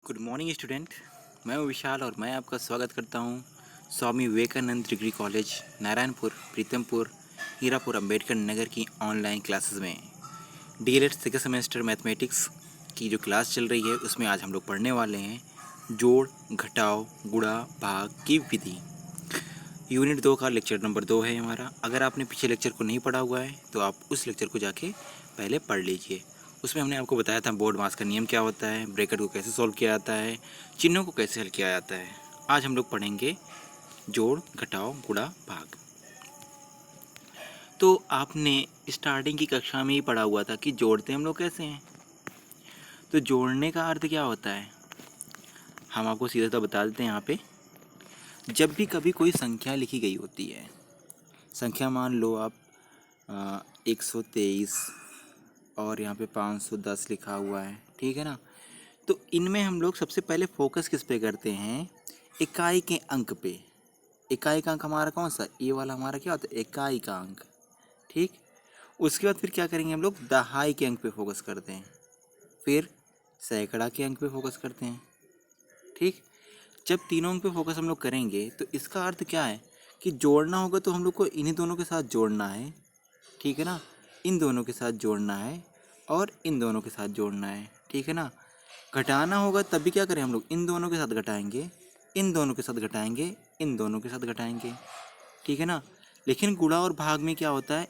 Good morning student. मैं हूं विशाल और मैं आपका स्वागत करता हूं स्वामी विवेकानंद डिग्री कॉलेज नारायणपुर प्रीतमपुर हीरापुर अंबेडकर नगर की ऑनलाइन क्लासेस में। डीएलएड सेकेंड सेमेस्टर मैथमेटिक्स की जो क्लास चल रही है उसमें आज हम लोग पढ़ने वाले हैं जोड़ घटाव गुणा भाग की विधि। यूनिट 2 का लेक्चर नंबर 2 है हमारा। अगर आपने पिछले लेक्चर को नहीं पढ़ा हुआ है तो आप उस लेक्चर को जाके पहले पढ़ लीजिए। उसमें हमने आपको बताया था बोर्ड मास का नियम क्या होता है, ब्रैकेट को कैसे सॉल्व किया जाता है, चिन्हों को कैसे हल किया जाता है। आज हम लोग पढ़ेंगे जोड़ घटाव गुणा भाग। तो आपने स्टार्टिंग की कक्षा में ही पढ़ा हुआ था कि जोड़ते हम लोग कैसे हैं। तो जोड़ने का अर्थ क्या होता है हम आपको सीधा सा बता देते हैं। यहाँ पे जब भी कभी कोई संख्या लिखी गई होती है, संख्या मान लो आप 123 और यहाँ पे 510 लिखा हुआ है, ठीक है ना। तो इनमें हम लोग सबसे पहले फोकस किस पे करते हैं, इकाई के अंक पे। इकाई का अंक हमारा कौन सा, ये वाला हमारा क्या होता है, इकाई का अंक, ठीक। उसके बाद फिर क्या करेंगे हम लोग, दहाई के अंक पे फोकस करते हैं, फिर सैकड़ा के अंक पे फोकस करते हैं, ठीक। जब तीनों अंक पे फोकस हम लोग करेंगे तो इसका अर्थ क्या है कि जोड़ना होगा तो हम लोग को इन्हीं दोनों के साथ जोड़ना है, ठीक है ना। इन दोनों के साथ जोड़ना है और इन दोनों के साथ जोड़ना है, ठीक है ना। घटाना होगा तब भी क्या करें हम लोग, इन दोनों के साथ घटाएंगे, इन दोनों के साथ घटाएंगे, इन दोनों के साथ घटाएंगे, ठीक है ना। लेकिन गुणा और भाग में क्या होता है,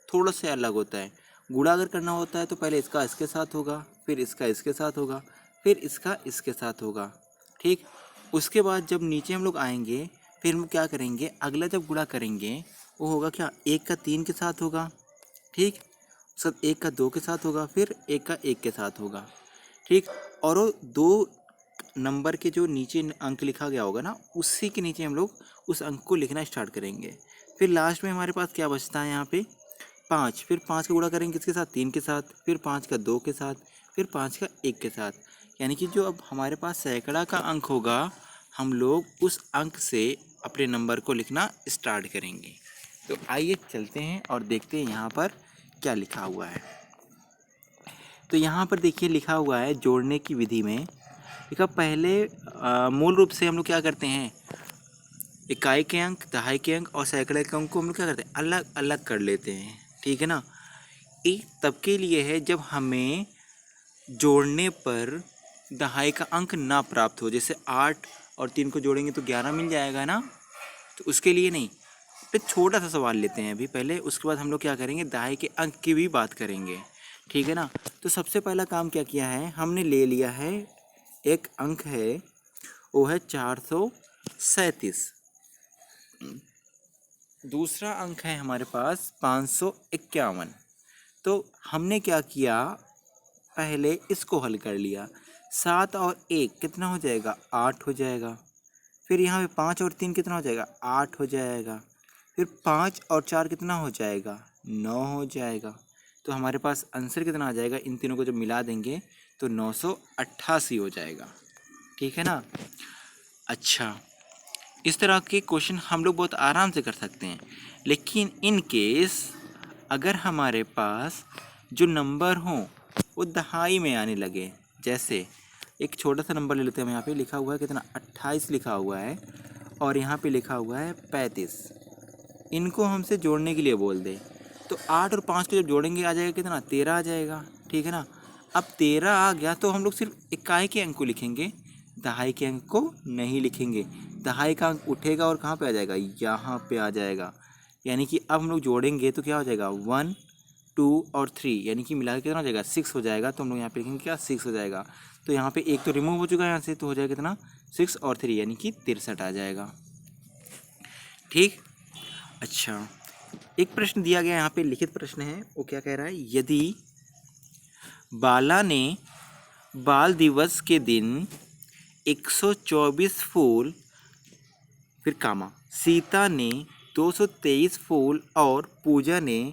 थोड़ा सा अलग होता है। गुणा अगर करना होता है तो पहले इसका इसके साथ होगा, फिर इसका इसके साथ होगा, फिर इसका इसके साथ होगा, ठीक। उसके बाद जब नीचे हम लोग आएंगे फिर हम क्या करेंगे, अगला जब गुणा करेंगे वो होगा क्या, एक का 3 के साथ होगा, ठीक। सब एक का 2 के साथ होगा, फिर एक का 1 के साथ होगा, ठीक। और वो 2 नंबर के जो नीचे अंक लिखा गया होगा ना, उसी के नीचे हम लोग उस अंक को लिखना स्टार्ट करेंगे। फिर लास्ट में हमारे पास क्या बचता है यहाँ पे, 5। फिर 5 का गुणा करेंगे किसके साथ, 3 के साथ, फिर 5 का 2 के साथ, फिर 5 का 1 के साथ। यानी कि जो अब हमारे पास सैकड़ा का अंक होगा हम लोग उस अंक से अपने नंबर को लिखना स्टार्ट करेंगे। तो आइए चलते हैं और देखते हैं यहाँ पर क्या लिखा हुआ है। तो यहाँ पर देखिए लिखा हुआ है जोड़ने की विधि में लिखा, पहले मूल रूप से हम लोग क्या करते हैं, इकाई के अंक, दहाई के अंक और सैकड़े के अंक को हम लोग क्या करते हैं, अलग अलग कर लेते हैं, ठीक है ना। एक तब के लिए है जब हमें जोड़ने पर दहाई का अंक ना प्राप्त हो, जैसे 8 और 3 को जोड़ेंगे तो 11 मिल जाएगा ना, तो उसके लिए नहीं। फिर छोटा सा सवाल लेते हैं अभी पहले, उसके बाद हम लोग क्या करेंगे, दहाई के अंक की भी बात करेंगे, ठीक है ना। तो सबसे पहला काम क्या किया है, हमने ले लिया है एक अंक है वो है 437। दूसरा अंक है हमारे पास 551। तो हमने क्या किया, पहले इसको हल कर लिया। 7 और 1 कितना हो जाएगा, 8 हो जाएगा। फिर यहाँ पे 5 और 3 कितना हो जाएगा, 8 हो जाएगा। फिर 5 और 4 कितना हो जाएगा, 9 हो जाएगा। तो हमारे पास आंसर कितना आ जाएगा, इन तीनों को जब मिला देंगे तो 988 हो जाएगा, ठीक है ना। अच्छा, इस तरह के क्वेश्चन हम लोग बहुत आराम से कर सकते हैं। लेकिन इन केस अगर हमारे पास जो नंबर हों वो दहाई में आने लगे, जैसे एक छोटा सा नंबर ले लेते हैं हम, यहाँ पे लिखा हुआ है कितना, 28 लिखा हुआ है और यहाँ पे लिखा हुआ है 35। इनको हमसे जोड़ने के लिए बोल दे तो 8 और 5 को जब जोड़ेंगे आ जाएगा कितना, 13 आ जाएगा, ठीक है ना। अब 13 आ गया तो हम लोग सिर्फ इकाई के अंक को लिखेंगे, दहाई के अंक को नहीं लिखेंगे। दहाई का अंक उठेगा और कहाँ पे आ जाएगा, यहाँ पे आ जाएगा। यानी कि अब हम लोग जोड़ेंगे तो क्या हो जाएगा, 1 2 और 3, यानी कि मिला के कितना हो जाएगा, 6 हो जाएगा। तो हम लोग यहाँ पे लिखेंगे क्या, 6 हो जाएगा। तो यहाँ पे एक तो रिमूव हो चुका है यहाँ से, तो हो जाएगा कितना, 6 और 3 यानी कि 63 आ जाएगा, ठीक। अच्छा, एक प्रश्न दिया गया यहाँ पे, लिखित प्रश्न है, वो क्या कह रहा है, यदि बाला ने बाल दिवस के दिन 124 फूल, फिर कामा, सीता ने 223 फूल और पूजा ने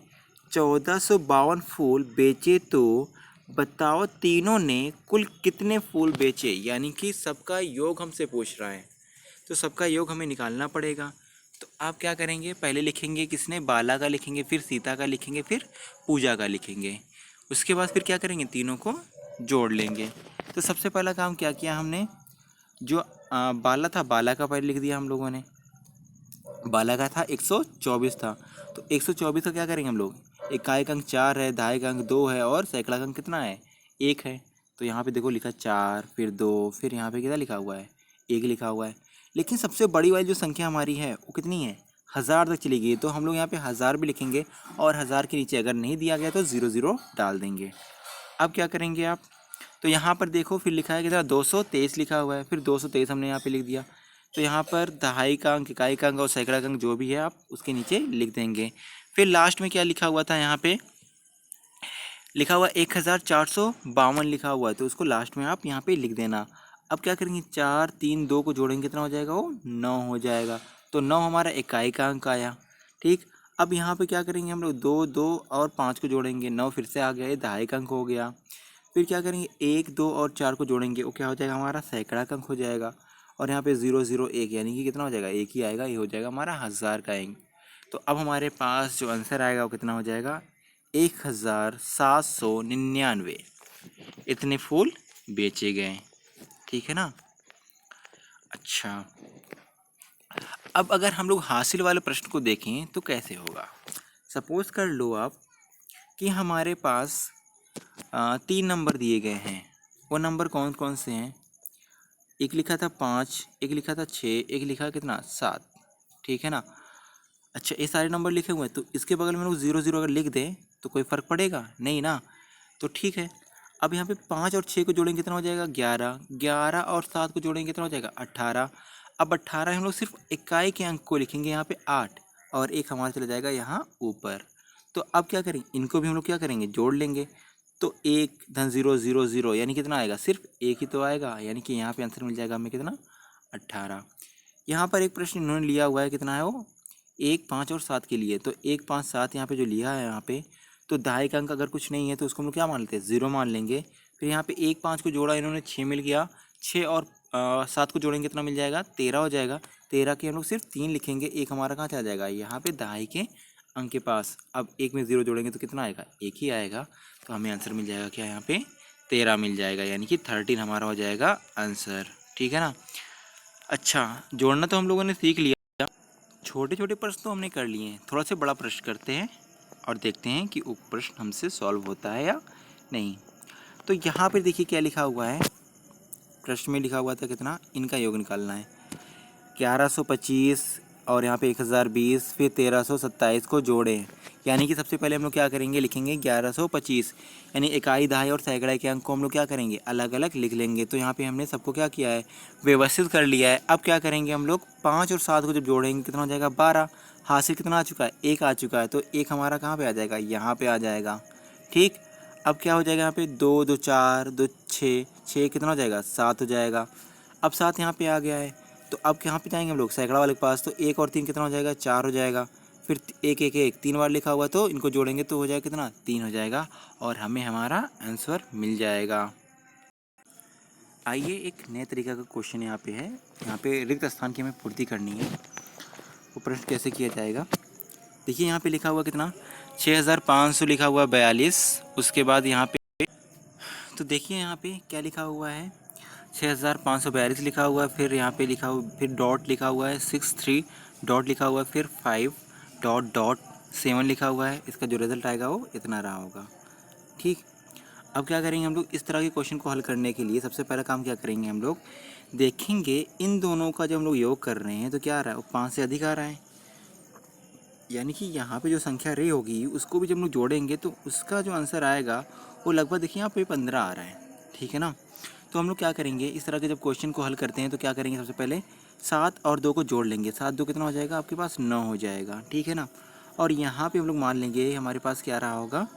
1452 फूल बेचे, तो बताओ तीनों ने कुल कितने फूल बेचे। यानी कि सबका योग हमसे पूछ रहा है, तो सबका योग हमें निकालना पड़ेगा। तो आप क्या करेंगे, पहले लिखेंगे किसने, बाला का लिखेंगे, फिर सीता का लिखेंगे, फिर पूजा का लिखेंगे। उसके बाद फिर क्या करेंगे, तीनों को जोड़ लेंगे। तो सबसे पहला काम क्या किया हमने, जो बाला था बाला का पहले लिख दिया हम लोगों ने। बाला का था 124 था, तो 124 का क्या करेंगे हम लोग, इकाई का अंक 4 है, दहाई का अंक 2 है और सैकड़ा का अंक कितना है, 1 है। तो यहाँ पे देखो लिखा 4, फिर 2, फिर यहाँ पे कितना लिखा हुआ है, 1 लिखा हुआ है। लेकिन सबसे बड़ी वाली जो संख्या हमारी है वो कितनी है, 1000 तक चली गई। तो हम लोग यहाँ पे 1000 भी लिखेंगे और 1000 के नीचे अगर नहीं दिया गया तो 00 डाल देंगे। अब क्या करेंगे आप, तो यहाँ पर देखो फिर लिखा है कितना, 223 लिखा हुआ है, फिर 223 हमने यहाँ पे लिख दिया। तो यहाँ पर दहाई का अंक, इकाई का अंक और सैकड़ा का अंक जो भी है आप उसके नीचे लिख देंगे। फिर लास्ट में क्या लिखा हुआ था, यहाँ पे लिखा हुआ 1452 लिखा हुआ है, तो उसको लास्ट में आप यहाँ पे लिख देना। अब क्या करेंगे, 4, 3, 2 को जोड़ेंगे कितना हो जाएगा, वो 9 हो जाएगा। तो 9 हमारा इकाई का अंक आया। ठीक, अब यहाँ पे क्या करेंगे हम लोग, 2, 2 और 5 को जोड़ेंगे, 9 फिर से आ गया, ये दहाई का अंक हो गया। फिर क्या करेंगे, 1, 2 और 4 को जोड़ेंगे, वो क्या हो जाएगा, हमारा सैकड़ा का अंक हो जाएगा। और यहाँ पे 0, 0, 1 यानी कि कितना हो जाएगा, 1 ही आएगा, ये हो जाएगा हमारा 1000 का अंक। तो अब हमारे पास जो आंसर आएगा वो कितना हो जाएगा, 1799 इतने फूल बेचे गए। ठीक है ना। अच्छा, अब अगर हम लोग हासिल वाले प्रश्न को देखें तो कैसे होगा। सपोज कर लो आप कि हमारे पास 3 नंबर दिए गए हैं। वो नंबर कौन कौन से हैं, एक लिखा था 5, एक लिखा था 6, एक लिखा कितना 7। ठीक है ना। अच्छा, ये सारे नंबर लिखे हुए हैं, तो इसके बगल में लोग 00 अगर लिख दें तो कोई फ़र्क पड़ेगा नहीं ना। तो ठीक है, अब यहाँ पे 5 और 6 को जोड़ेंगे कितना हो जाएगा, 11, 11 और 7 को जोड़ेंगे कितना हो जाएगा, 18। अब 18 हम लोग सिर्फ इकाई के अंक को लिखेंगे यहाँ पे 8 और एक हमारा चला जाएगा यहाँ ऊपर। तो अब क्या करेंगे, इनको भी हम लोग क्या करेंगे, जोड़ लेंगे। तो 1 धन 0 0 0 यानी कितना आएगा, सिर्फ 1 ही तो आएगा, यानी कि यहाँ पे आंसर मिल जाएगा हमें कितना, 18। यहाँ पर एक प्रश्न इन्होंने लिया हुआ है, कितना है वो, 1, 5 और 7 के लिए। तो 1, 5, 7 यहाँ पे जो लिया है यहाँ पे, तो दहाई का अंक अगर कुछ नहीं है तो उसको हम लोग क्या मान लेते हैं, 0 मान लेंगे। फिर यहाँ पे 1, 5 को जोड़ा इन्होंने, 6 मिल गया, 6 और 7 को जोड़ेंगे कितना मिल जाएगा, 13 हो जाएगा। 13 के हम लोग सिर्फ 3 लिखेंगे, एक हमारा कहाँ चला जाएगा, यहाँ पे दहाई के अंक के पास। अब 1 में 0 जोड़ेंगे तो कितना आएगा, 1 ही आएगा। तो हमें आंसर मिल जाएगा क्या, यहाँ पे 13 मिल जाएगा, यानी कि 13 हमारा हो जाएगा आंसर। ठीक है ना। अच्छा, जोड़ना तो हम लोगों ने सीख लिया, छोटे छोटे प्रश्न तो हमने कर लिए हैं, थोड़ा सा बड़ा प्रश्न करते हैं और देखते हैं कि वो प्रश्न हमसे सॉल्व होता है या नहीं। तो यहाँ पर देखिए क्या लिखा हुआ है, प्रश्न में लिखा हुआ था कितना, इनका योग निकालना है। 1125 और यहाँ पे 1020, फिर 1327 को जोड़ें। यानी कि सबसे पहले हम लोग क्या करेंगे, लिखेंगे 1125, यानी इकाई, दहाई और सैकड़ा के अंक को हम लोग क्या करेंगे, अलग अलग लिख लेंगे। तो यहाँ पे हमने सबको क्या किया है, व्यवस्थित कर लिया है। अब क्या करेंगे हम लोग, 5 और 7 को जब जोड़ेंगे कितना हो जाएगा, 12। हासिल कितना आ चुका है, 1 आ चुका है, तो 1 हमारा कहाँ पर आ जाएगा, यहाँ पर आ जाएगा। ठीक, अब क्या हो जाएगा, यहाँ पे 2, 2, 4, 2, 6, 6 कितना हो जाएगा, 7 हो जाएगा। अब 7 यहाँ पे आ गया है, तो अब यहाँ पे जाएंगे हम लोग सैकड़ा वाले के पास, तो 1 और 3 कितना हो जाएगा, 4 हो जाएगा। फिर 1, 1, 1 3 बार लिखा हुआ, तो इनको जोड़ेंगे तो हो जाएगा कितना, 3 हो जाएगा और हमें हमारा आंसर मिल जाएगा। आइए एक नए तरीका का क्वेश्चन यहाँ पे है, यहाँ पे रिक्त स्थान की हमें पूर्ति करनी है। वो प्रश्न कैसे किया जाएगा, देखिए यहाँ पे लिखा हुआ कितना, 6500 लिखा हुआ 42। उसके बाद यहाँ पे तो देखिए यहाँ पे क्या लिखा हुआ है, 6542 लिखा हुआ है, फिर यहाँ पे लिखा हुआ, फिर डॉट लिखा हुआ है 63, डॉट लिखा हुआ है, फिर 5 डॉट डॉट 7 लिखा हुआ है। इसका जो रिजल्ट आएगा वो इतना रहा होगा। ठीक, अब क्या करेंगे हम लोग, इस तरह के क्वेश्चन को हल करने के लिए सबसे पहला काम क्या करेंगे हम लोग, देखेंगे इन दोनों का जब हम लोग योग कर रहे हैं तो क्या आ रहा है, वो 5 से अधिक आ रहा है। यानी कि यहाँ पे जो संख्या रे होगी उसको भी जब हम लोग जोड़ेंगे तो उसका जो आंसर आएगा वो लगभग देखिए यहाँ पे 15 आ रहा है। ठीक है ना। तो हम लोग क्या करेंगे, इस तरह के जब क्वेश्चन को हल करते हैं तो क्या करेंगे, सबसे पहले 7 और 2 को जोड़ लेंगे, 7 2 कितना हो जाएगा आपके पास, 9 हो जाएगा। ठीक है ना। और यहाँ पे हम लोग मान लेंगे हमारे पास क्या रहा होगा,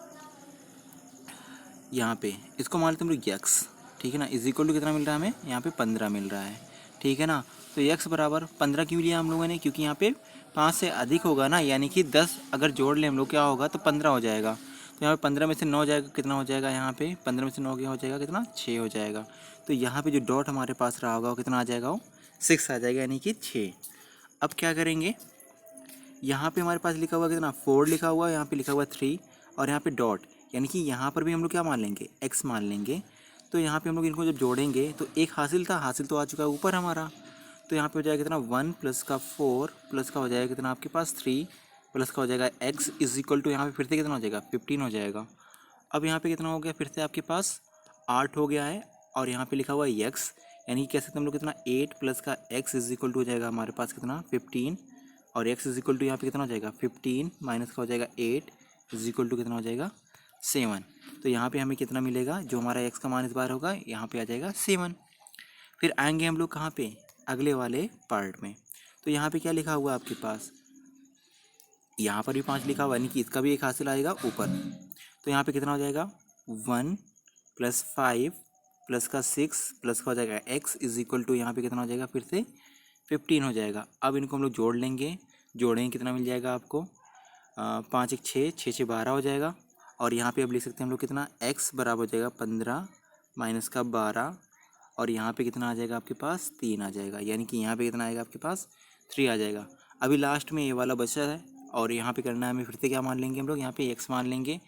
यहाँ पे इसको मान लेते हैं हम लोग यक्स। ठीक है ना। इज इक्वल टू कितना मिल रहा है हमें, यहाँ पे 15 मिल रहा है। ठीक है ना। तो यक्स बराबर 15 क्यों लिया हम लोगों ने, क्योंकि यहाँ पे 5 से अधिक होगा ना, यानी कि 10 अगर जोड़ लें हम लोग क्या होगा, तो 15 हो जाएगा। तो यहाँ पे 15 में से 9 जाएगा, कितना हो जाएगा, यहाँ पे 15 में से 9 क्या हो जाएगा, कितना 6 हो जाएगा। तो यहाँ पे जो डॉट हमारे पास रहा होगा वो कितना आ जाएगा, वो 6 आ जाएगा, यानी कि 6। अब क्या करेंगे, यहाँ पे हमारे पास लिखा हुआ कितना 4 लिखा हुआ है, यहाँ पे लिखा हुआ 3 और यहाँ पे डॉट, यानी कि यहाँ पर भी हम लोग क्या मान लेंगे, x मान लेंगे। तो यहाँ पे हम लोग इनको जब जोड़ेंगे तो एक हासिल था, हासिल तो आ चुका है ऊपर हमारा। तो यहाँ पे हो जाएगा कितना 1 प्लस का 4 प्लस का हो जाएगा कितना आपके पास 3 प्लस का हो जाएगा x इज इक्वल टू यहाँ पे फिर से कितना हो जाएगा 15 हो जाएगा। अब यहाँ पे कितना हो गया फिर से आपके पास 8 हो गया है और यहाँ पे लिखा हुआ है x, यानी कि कह सकते हम लोग कितना 8 प्लस का x इज इक्वल टू हो जाएगा हमारे पास कितना 15 और x इज इक्वल टू यहाँ पे कितना हो जाएगा 15 माइनस का हो जाएगा 8 इज इक्वल टू कितना हो जाएगा 7। तो यहाँ पे हमें कितना मिलेगा, जो हमारा x का मान इस बार होगा यहाँ पे आ जाएगा 7। फिर आएंगे हम लोग कहाँ पे, अगले वाले पार्ट में। तो यहाँ पे क्या लिखा हुआ है आपके पास, यहाँ पर भी 5 लिखा हुआ है, यानी कि इसका भी एक हासिल आएगा ऊपर। तो यहाँ पे कितना हो जाएगा 1 प्लस 5 प्लस का 6 प्लस का हो जाएगा x इज इक्वल टू यहाँ पे कितना हो जाएगा फिर से 15 हो जाएगा। अब इनको हम लोग जोड़ लेंगे, जोड़ेंगे कितना मिल जाएगा आपको 5 एक 6, 6 6 12 हो जाएगा। और यहाँ पे अब लिख सकते हैं हम लोग कितना x बराबर हो जाएगा 15 माइनस का 12 और यहाँ पे कितना आ जाएगा आपके पास 3 आ जाएगा, यानी कि यहाँ पे कितना आएगा आपके पास 3 आ जाएगा। अभी लास्ट में ये वाला बचा है और यहाँ पे करना है हमें, फिर से क्या मान लेंगे हम लोग यहाँ पे x मान लेंगे।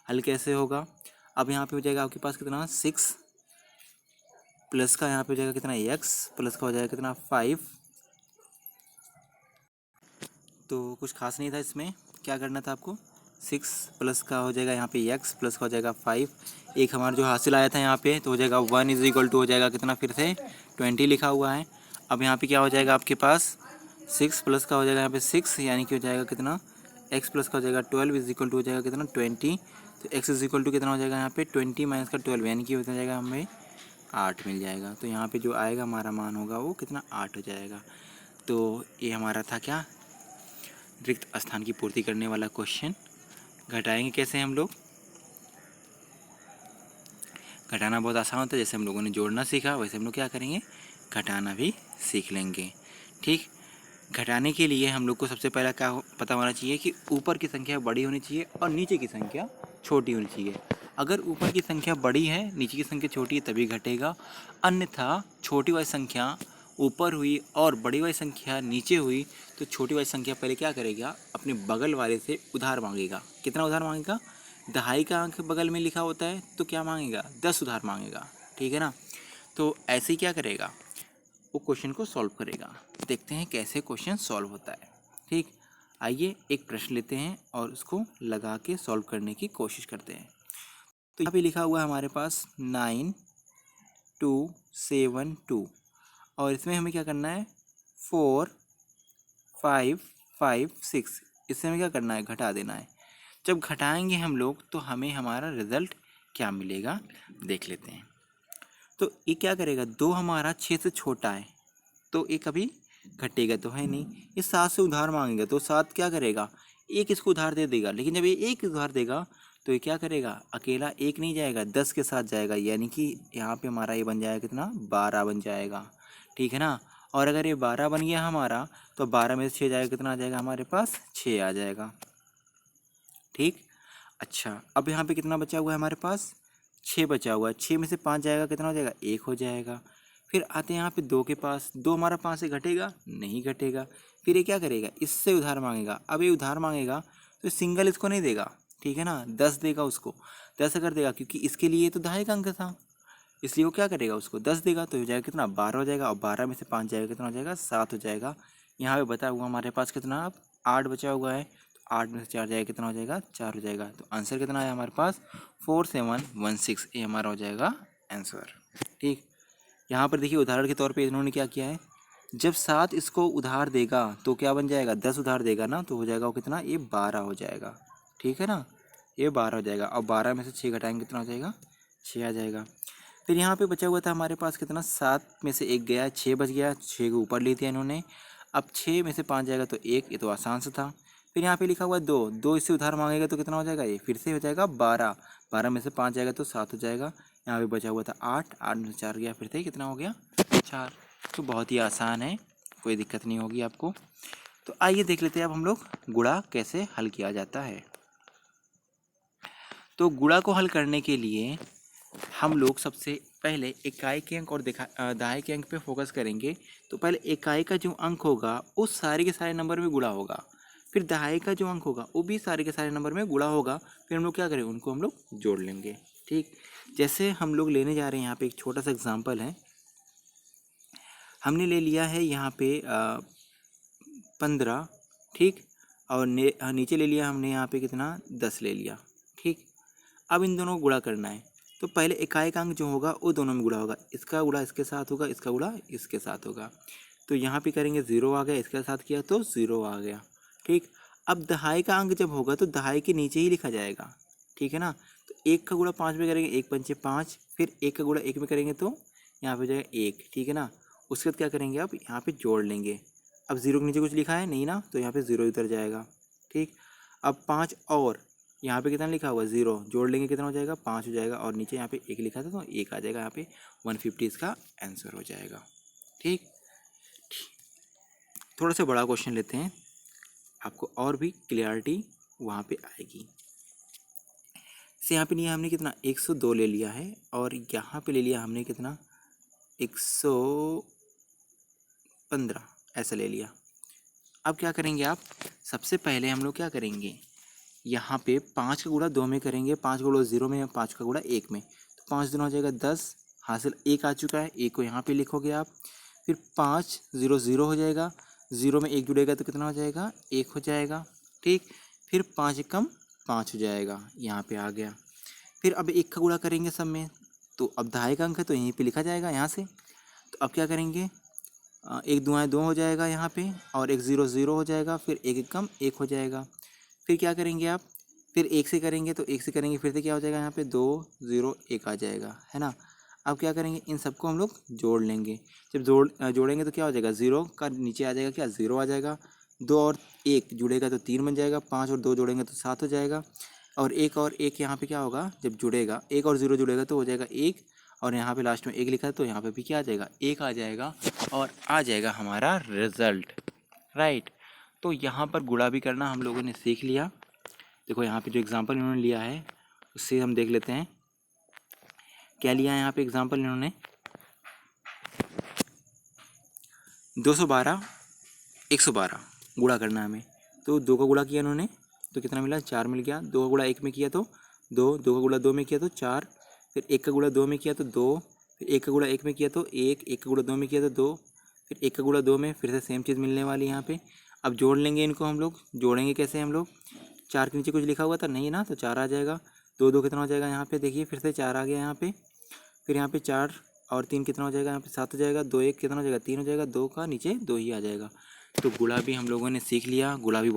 हल कैसे होगा, अब यहाँ पे हो जाएगा आपके पास कितना 6 प्लस का यहाँ पे हो जाएगा कितना x प्लस का हो जाएगा कितना 5। तो कुछ खास नहीं था इसमें, क्या करना था आपको 6 प्लस का हो जाएगा यहाँ पे x प्लस का हो जाएगा 5, एक हमारा जो हासिल आया था यहाँ पे तो हो जाएगा 1 इज इक्वल टू हो जाएगा कितना फिर से 20 लिखा हुआ है। अब यहाँ पे क्या हो जाएगा आपके पास 6 प्लस का हो जाएगा यहाँ पे 6, यानी कि हो जाएगा कितना x प्लस का हो जाएगा 12 इज इक्वल टू हो जाएगा कितना 20। तो x इज इक्वल टू कितना हो जाएगा यहाँ पे 20 माइनस का 12, यानी कि हो जाएगा हमें 8 मिल जाएगा। तो यहाँ पे जो आएगा हमारा मान होगा वो कितना 8 हो जाएगा। तो ये हमारा था क्या, रिक्त स्थान की पूर्ति करने वाला क्वेश्चन। घटाएंगे कैसे हम लोग, घटाना बहुत आसान होता है, जैसे हम लोगों ने जोड़ना सीखा वैसे हम लोग क्या करेंगे घटाना भी सीख लेंगे। ठीक, घटाने के लिए हम लोग को सबसे पहला क्या पता होना चाहिए कि ऊपर की संख्या बड़ी होनी चाहिए और नीचे की संख्या छोटी होनी चाहिए। अगर ऊपर की संख्या बड़ी है नीचे की संख्या छोटी है तभी घटेगा, अन्यथा छोटी वाली संख्या ऊपर हुई और बड़ी वाली संख्या नीचे हुई तो छोटी वाली संख्या पहले क्या करेगा अपने बगल वाले से उधार मांगेगा। कितना उधार मांगेगा, दहाई का अंक बगल में लिखा होता है तो क्या मांगेगा 10 उधार मांगेगा, ठीक है ना। तो ऐसे ही क्या करेगा वो क्वेश्चन को सॉल्व करेगा। देखते हैं कैसे क्वेश्चन सॉल्व होता है। ठीक, आइए एक प्रश्न लेते हैं और उसको लगा के सॉल्व करने की कोशिश करते हैं। तो यहाँ पे लिखा हुआ है हमारे पास 9 2 7 2 और इसमें हमें क्या करना है 4 5 5 6, इससे हमें क्या करना है घटा देना है। जब घटाएंगे हम लोग तो हमें हमारा रिजल्ट क्या मिलेगा देख लेते हैं। तो ये क्या करेगा, 2 हमारा 6 से छोटा है तो ये कभी घटेगा तो है नहीं। ये 7 से उधार मांगेगा तो 7 क्या करेगा एक इसको उधार दे देगा, लेकिन जब ये एक उधार देगा तो ये क्या करेगा अकेला एक नहीं जाएगा 10 के साथ जाएगा, यानी कि यहाँ पे हमारा ये बन जाएगा कितना 12 बन जाएगा, ठीक है ना। और अगर ये 12 बन गया हमारा तो 12 में से 6 जाएगा कितना आ जाएगा हमारे पास 6 आ जाएगा। ठीक, अच्छा अब यहाँ पे कितना बचा हुआ है हमारे पास 6 बचा हुआ है, 6 में से 5 जाएगा कितना हो जाएगा 1 हो जाएगा। फिर आते हैं यहाँ पे 2 के पास, 2 हमारा 5 से घटेगा नहीं घटेगा। फिर ये क्या करेगा इससे उधार मांगेगा, अब ये उधार मांगेगा तो सिंगल इसको नहीं देगा, ठीक है ना 10 देगा उसको, 10 अगर देगा क्योंकि इसके लिए तो दहाई का अंक था इसलिए वो क्या करेगा उसको 10 देगा तो हो जाएगा कितना 12 हो जाएगा और 12 में से 5 जाएगा कितना हो जाएगा 7 हो जाएगा। यहाँ पे बता हुआ हमारे पास कितना अब 8 बचा हुआ है, 8 में से 4 जाएगा कितना हो जाएगा 4 हो जाएगा। तो आंसर कितना है हमारे पास 4716, ये हमारा हो जाएगा आंसर। ठीक, यहाँ पर देखिए उदाहरण के तौर पे इन्होंने क्या किया है, जब 7 इसको उधार देगा तो क्या बन जाएगा 10 उधार देगा ना तो हो जाएगा वो कितना ये 12 हो जाएगा, ठीक है ना ये 12 हो जाएगा। और 12 में से 6 घटाएंगे कितना हो जाएगा 6 आ जाएगा। फिर यहाँ पे बचा हुआ था हमारे पास कितना 7 में से 1 गया 6 बच गया, 6 को ऊपर ले दिया इन्होंने। अब 6 में से 5 जाएगा तो 1, ये तो आसान से था। फिर यहाँ पे लिखा हुआ है 2, 2 इससे उधार मांगेगा तो कितना हो जाएगा ये फिर से हो जाएगा 12, 12 में से 5 जाएगा तो 7 हो जाएगा। यहाँ पे बचा हुआ था 8, 8 में से 4 गया फिर से कितना हो गया 4। तो बहुत ही आसान है, कोई दिक्कत नहीं होगी आपको। तो आइए देख लेते हैं अब हम लोग गुणा कैसे हल किया जाता है। तो गुणा को हल करने के लिए हम लोग सबसे पहले इकाई के अंक और दहाई के अंक पे फोकस करेंगे। तो पहले इकाई का जो अंक होगा उस सारे के सारे नंबर में गुणा होगा, फिर दहाई का जो अंक होगा वो भी सारे के सारे नंबर में गुणा होगा, फिर हम लोग क्या करें उनको हम लोग जोड़ लेंगे। ठीक, जैसे हम लोग लेने जा रहे हैं यहाँ पे एक छोटा सा एग्जांपल है। हमने ले लिया है यहाँ पे 15, ठीक, और नीचे ले लिया हमने यहाँ पे कितना 10 ले लिया, ठीक। अब इन दोनों को गुणा करना है, तो पहले इकाई का अंक जो होगा वो दोनों में गुणा होगा, इसका गुणा इसके साथ होगा, इसका गुणा इसके साथ होगा। तो यहाँ पे करेंगे 0 आ गया, इसके साथ किया तो 0 आ गया, ठीक। अब दहाई का अंक जब होगा तो दहाई के नीचे ही लिखा जाएगा, ठीक है ना। तो 1 का गुणा 5 में करेंगे, 1 पंचे 5, फिर 1 का गुणा 1 में करेंगे तो यहाँ पे हो जाएगा 1, ठीक है ना। उसके बाद क्या करेंगे, अब यहाँ पे जोड़ लेंगे। अब 0 के नीचे कुछ लिखा है नहीं ना, तो यहाँ पे 0 उतर जाएगा, ठीक। अब 5 और यहाँ पे कितना लिखा हुआ 0, जोड़ लेंगे कितना हो जाएगा 5 हो जाएगा, और नीचे यहाँ पे 1 लिखा था तो 1 आ जाएगा, यहाँ पे 150 इसका आंसर हो जाएगा, ठीक। थोड़ा सा बड़ा क्वेश्चन लेते हैं, आपको और भी क्लियरिटी वहाँ पे आएगी। से यहाँ पे लिया हमने कितना 102 ले लिया है, और यहाँ पे ले लिया हमने कितना 115 ऐसा ले लिया। अब क्या करेंगे आप, सबसे पहले हम लोग क्या करेंगे, यहाँ पे 5 का गुणा 2 में करेंगे, 5 का गुणा 0 में, 5 का गुणा 1 में, तो 5 दूना हो जाएगा 10, हासिल 1 आ चुका है, 1 को यहाँ पे लिखोगे आप। फिर 5 0 0 हो जाएगा, 0 में 1 जुड़ेगा तो कितना हो जाएगा 1 हो जाएगा, ठीक। फिर 5 एकम 5 हो जाएगा, यहाँ पे आ गया। फिर अब 1 का गुणा करेंगे सब में, तो अब दहाई का अंक है तो यहीं पे लिखा जाएगा यहाँ से। तो अब क्या करेंगे, 1 दुआएँ 2 हो जाएगा यहाँ पे, और 1 0 0 हो जाएगा, फिर 1 एकम 1 हो जाएगा। फिर क्या करेंगे आप, फिर 1 से करेंगे तो 1 से करेंगे फिर से क्या हो जाएगा यहाँ पे 2 0 1 आ जाएगा, है ना। अब क्या करेंगे, इन सबको हम लोग जोड़ लेंगे। जब जोड़ेंगे तो क्या हो जाएगा, 0 का नीचे आ जाएगा क्या 0 आ जाएगा, 2 और 1 जुड़ेगा तो 3 बन जाएगा, 5 और 2 जोड़ेंगे तो 7 हो जाएगा, और 1 और 1 यहाँ पे क्या होगा, जब जुड़ेगा 1 और 0 जुड़ेगा तो हो जाएगा 1, और यहाँ पे लास्ट में 1 लिखा है तो यहाँ पे भी क्या आ जाएगा 1 आ जाएगा, और आ जाएगा हमारा रिजल्ट, राइट। तो यहाँ पर गुणा भी करना हम लोगों ने सीख लिया। देखो यहाँ पे जो एग्जांपल इन्होंने लिया है उससे हम देख लेते हैं क्या लिया है। यहाँ पे एग्जांपल इन्होंने 212 112 गुणा करना है हमें, तो 2 का गुणा किया इन्होंने तो कितना मिला 4 मिल गया, 2 का गुणा 1 में किया तो 2, 2 का गुणा 2 में किया तो 4, फिर 1 का गुणा 2 में किया तो 2, फिर 1 का गुणा 1 में किया तो 1, 1 का गुणा 2 में किया तो 2, फिर 1 का गुणा 2 में फिर से सेम चीज़ मिलने वाली यहाँ पे। अब जोड़ लेंगे इनको, हम लोग जोड़ेंगे कैसे हम लोग, 4 के नीचे कुछ लिखा हुआ था नहीं ना, तो 4 आ जाएगा, 2 2 कितना हो जाएगा यहाँ पे देखिए फिर से 4 आ गया यहाँ पे, फिर यहाँ पे 4 और 3 कितना हो जाएगा यहाँ पे 7 हो जाएगा, 2 1 कितना हो जाएगा 3 हो जाएगा, 2 का नीचे 2 ही आ जाएगा। तो गुणा भी हम लोगों ने सीख लिया, गुणा भी